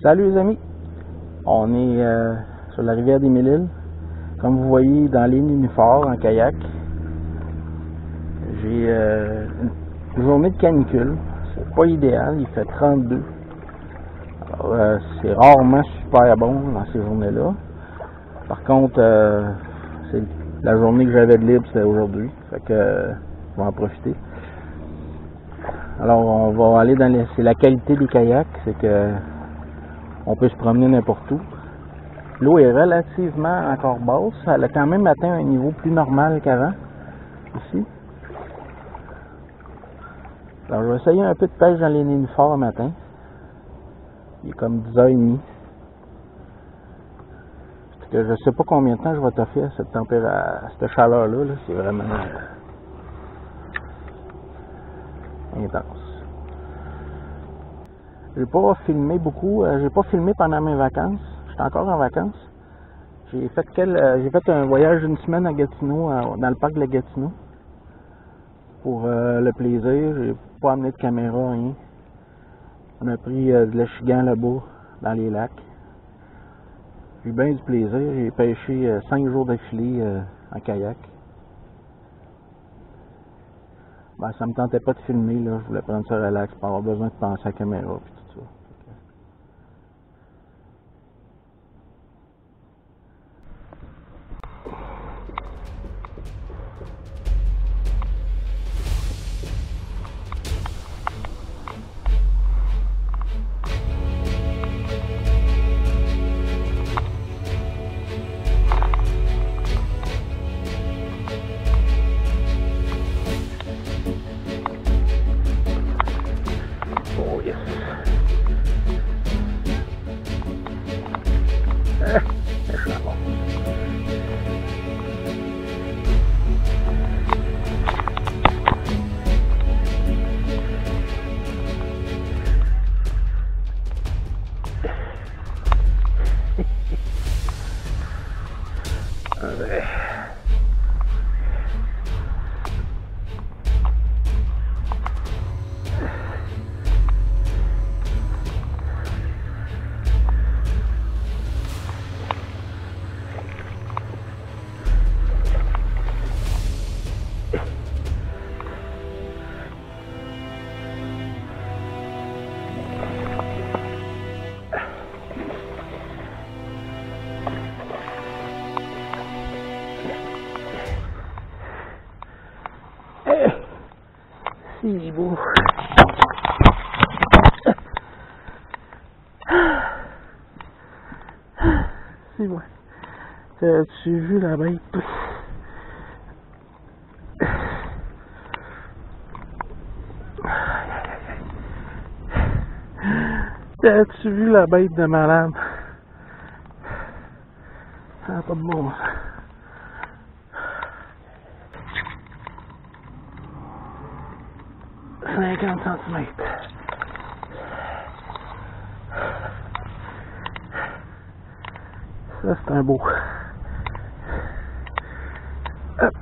Salut les amis, on est sur la rivière des Mille-Îles, comme vous voyez dans les nénuphars en kayak. J'ai une journée de canicule, c'est pas idéal, il fait 32. Alors c'est rarement super bon dans ces journées-là. Par contre, c'est la journée que j'avais de libre, c'était aujourd'hui, fait que je vais en profiter. Alors on va aller dans c'est la qualité des kayaks, c'est que on peut se promener n'importe où. L'eau est relativement encore basse, elle a quand même atteint un niveau plus normal qu'avant, ici. Alors je vais essayer un peu de pêche dans les nénuphars le matin. Il est comme 10h30. Parce que je sais pas combien de temps je vais toffer à cette température, à cette chaleur-là, -là, c'est vraiment intense. J'ai pas filmé beaucoup, j'ai pas filmé pendant mes vacances. J'étais encore en vacances. J'ai fait un voyage d'une semaine à Gatineau, dans le parc de la Gatineau. Pour le plaisir, j'ai pas amené de caméra, rien. On a pris de l'échigan là-bas, dans les lacs. J'ai eu bien du plaisir, j'ai pêché 5 jours d'affilée en kayak. Ben, ça me tentait pas de filmer, là. Je voulais prendre ça relax, pas avoir besoin de penser à la caméra et tout ça. Oh yes! C'est bon. Ouais. C'est beau. C'est bon. As-tu vu la bête? As-tu vu la bête de malade? Ça n'a pas de bon. 50 cm. Ça, c'est un beau. Hop.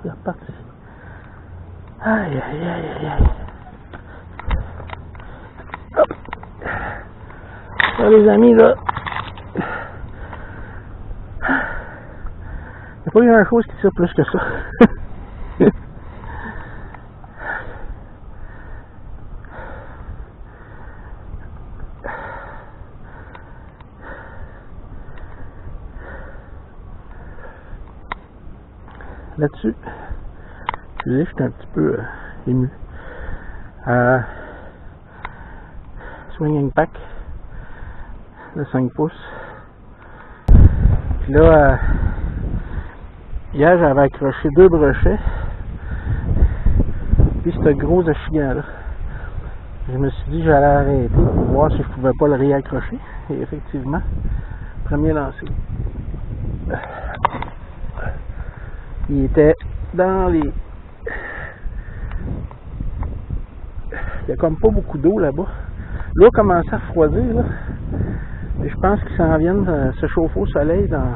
Il est reparti. Aïe, aïe, aïe, aïe, aïe. Hop. Ça, les amis, là. Il n'y a pas eu grand chose qui tire plus que ça. Là-dessus, excusez, j'étais un petit peu ému. Swinging pack de 5 pouces. Puis là, hier j'avais accroché 2 brochets. Puis ce gros échigan-là. Je me suis dit que j'allais arrêter pour voir si je pouvais pas le réaccrocher. Et effectivement, premier lancer. Il était dans Il y a comme pas beaucoup d'eau là-bas. L'eau a commencé à refroidir, là. Et je pense qu'ils s'en viennent se chauffer au soleil dans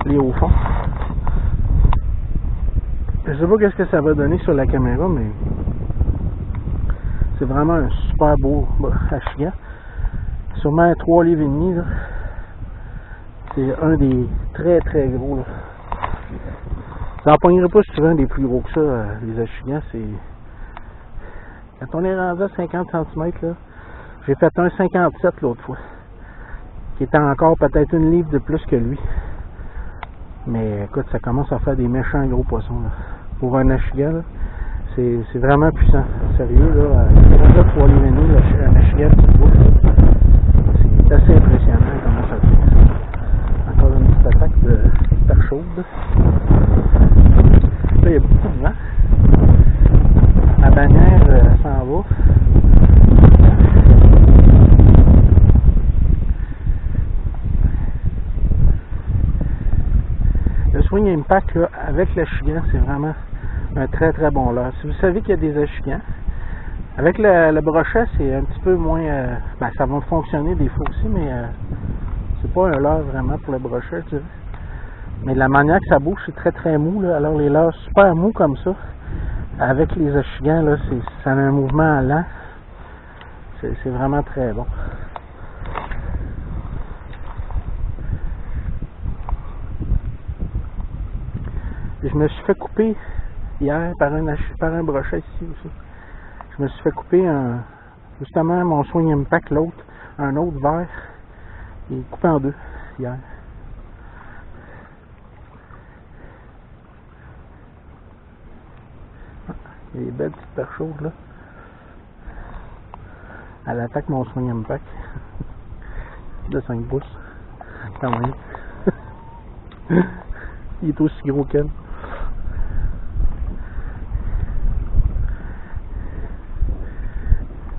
les hauts fonds. Je sais pas qu'est-ce que ça va donner sur la caméra, mais c'est vraiment un super beau achigan. Sûrement 3 livres et demi, là. C'est un des très très gros, là. Ça n'en pognerait pas souvent des plus gros que ça, les achigans. C'est... Quand on est rendu à 50 cm, là, j'ai fait un 57 l'autre fois, qui était encore peut-être une livre de plus que lui. Mais écoute, ça commence à faire des méchants gros poissons, là. Pour un achigan, là, c'est vraiment puissant. Sérieux, là, 3 livres et demi, un achigan qui bouge, c'est assez impressionnant comment ça fait. Encore une petite attaque de perche chaude. Là, il y a beaucoup de vent. La bannière s'en va. Le swing impact là, avec l'achigan, c'est vraiment un très très bon leurre. Si vous savez qu'il y a des achigans, avec le brochet, c'est un petit peu moins... ben, ça va fonctionner des fois aussi, mais c'est pas un leurre vraiment pour le brochet, tu sais. Mais la manière que ça bouge, c'est très très mou, là. Alors les leurres super mous comme ça, avec les achigans, là, ça a un mouvement lent. C'est vraiment très bon. Et je me suis fait couper hier par un brochet ici aussi. Je me suis fait couper justement mon swing impact, l'autre, un autre vert. Il est coupé en deux hier. Il y a des belles petites perches chaudes là. Elle attaque mon swing impact de 5 pouces. Quand même. Il est aussi gros qu'elle.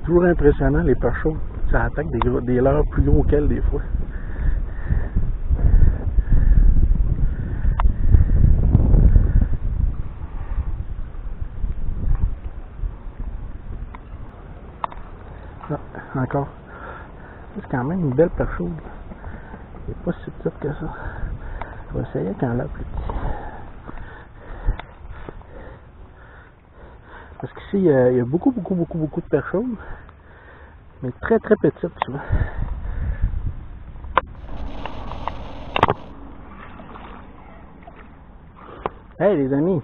Toujours impressionnant les perches chaudes. Ça attaque des leurres plus gros qu'elle des fois. Ah, encore. C'est quand même une belle perche chaude. Elle n'est pas si petite que ça. Je vais essayer quand elle est plus petite. Parce qu'ici, il y a beaucoup de perches chaudes. Mais très très petites souvent. Hey les amis!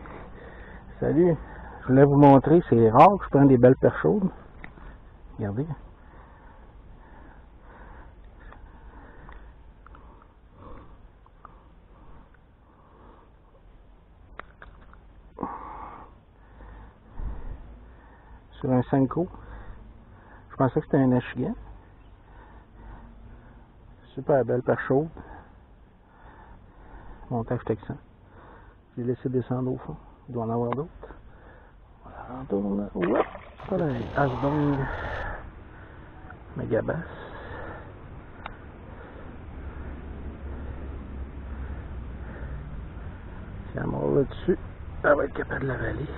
Salut! Je voulais vous montrer, c'est rare que je prenne des belles perches chaudes. Regardez. Sur un Senko. Je pensais que c'était un achigan. Super belle perche chaude. Montage texan. J'ai laissé descendre au fond. Il doit en avoir d'autres. Voilà, retourne. Oups! Voilà, Asbong. Méga basse. Si elle mord là-dessus, elle va être capable de l'avaler.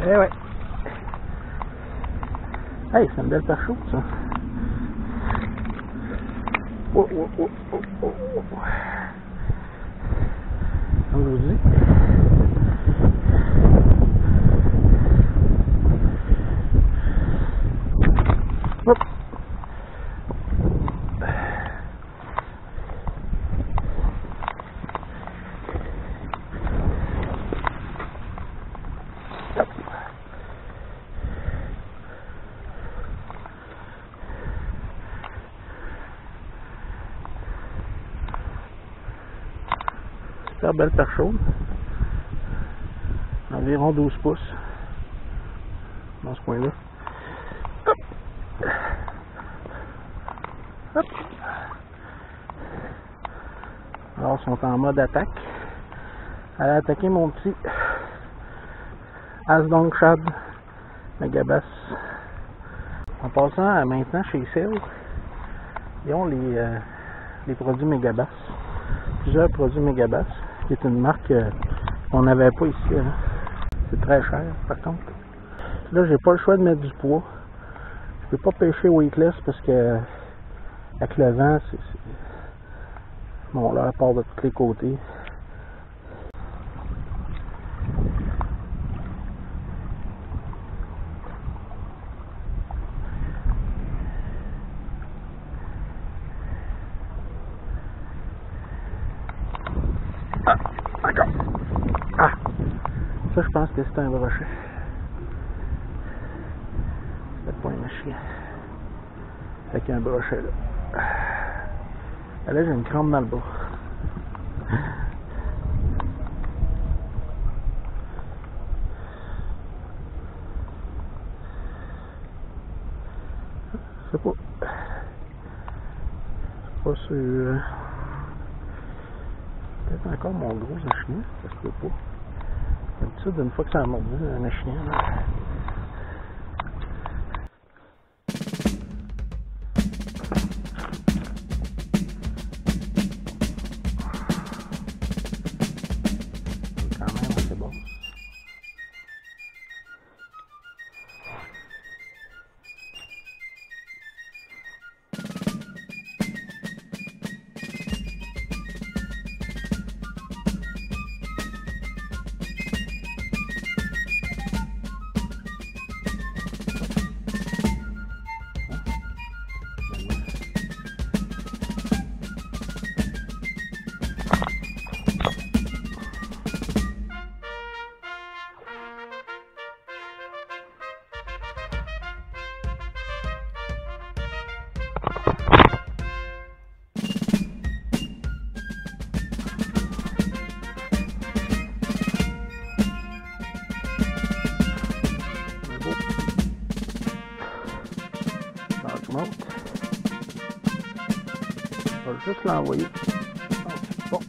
Eh ouais. Hey, c'est une belle perche chaude, ça. Oh, oh, oh, oh, oh, oh. Comme je vous dis. Hop. Super belle perche chaude. Environ 12 pouces. Dans ce coin-là. Hop. Alors, ils sont en mode attaque. Allez attaquer mon petit Asdong-Shad Megabass. En passant maintenant chez Sale, ils ont les produits Megabass. Plusieurs produits Megabass, qui est une marque qu'on n'avait pas ici. Hein. C'est très cher par contre. Là, j'ai pas le choix de mettre du poids. Je peux pas pêcher weightless parce que avec le vent, bon, là, part de tous les côtés. Ah, d'accord. Ah, ça, je pense que c'est un brochet. C'est pas un chien. Avec un brochet, là. Là, j'ai une crampe dans le bas. Je sais pas. Pas sûr. Peut-être encore mon gros chien, ça se peut pas. D'habitude, une fois que ça a mordu un chien, là. Quand même assez bon. Je vais juste l'envoyer. Bon.